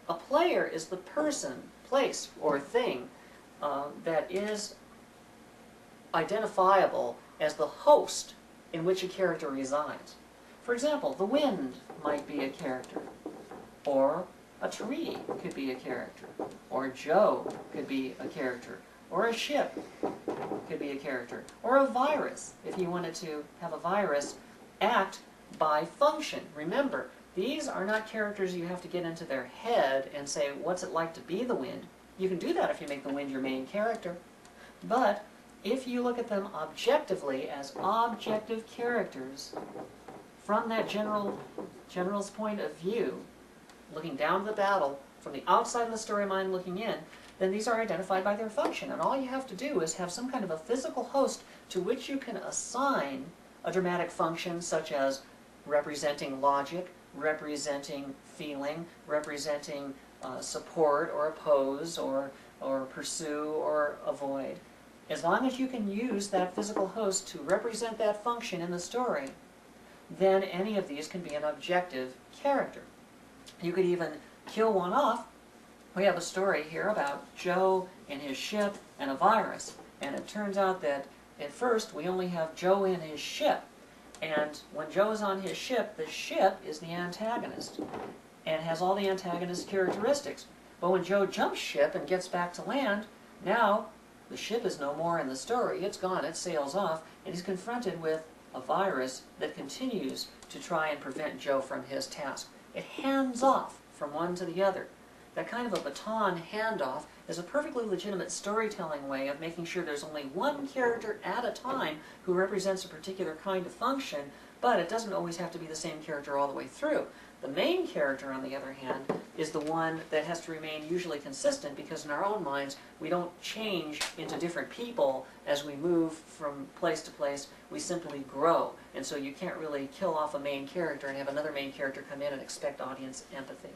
A player is the person, place, or thing that is identifiable as the host in which a character resides. For example, the wind might be a character, or a tree could be a character, or Joe could be a character, or a ship could be a character, or a virus, if you wanted to have a virus act by function. Remember, these are not characters you have to get into their head and say, what's it like to be the wind? You can do that if you make the wind your main character. But if you look at them objectively as objective characters, from that general's point of view, looking down the battle, from the outside of the story mind looking in, then these are identified by their function. And all you have to do is have some kind of a physical host to which you can assign a dramatic function, such as representing logic, representing feeling, representing support or oppose or pursue or avoid. As long as you can use that physical host to represent that function in the story, then any of these can be an objective character. You could even kill one off. We have a story here about Joe and his ship and a virus. And it turns out that at first we only have Joe in his ship. And when Joe is on his ship, the ship is the antagonist and has all the antagonist characteristics. But when Joe jumps ship and gets back to land, now the ship is no more in the story. It's gone, it sails off, and he's confronted with a virus that continues to try and prevent Joe from his task. It hands off from one to the other. That kind of a baton handoff is a perfectly legitimate storytelling way of making sure there's only one character at a time who represents a particular kind of function, but it doesn't always have to be the same character all the way through. The main character, on the other hand, is the one that has to remain usually consistent, because in our own minds we don't change into different people as we move from place to place. We simply grow, and so you can't really kill off a main character and have another main character come in and expect audience empathy.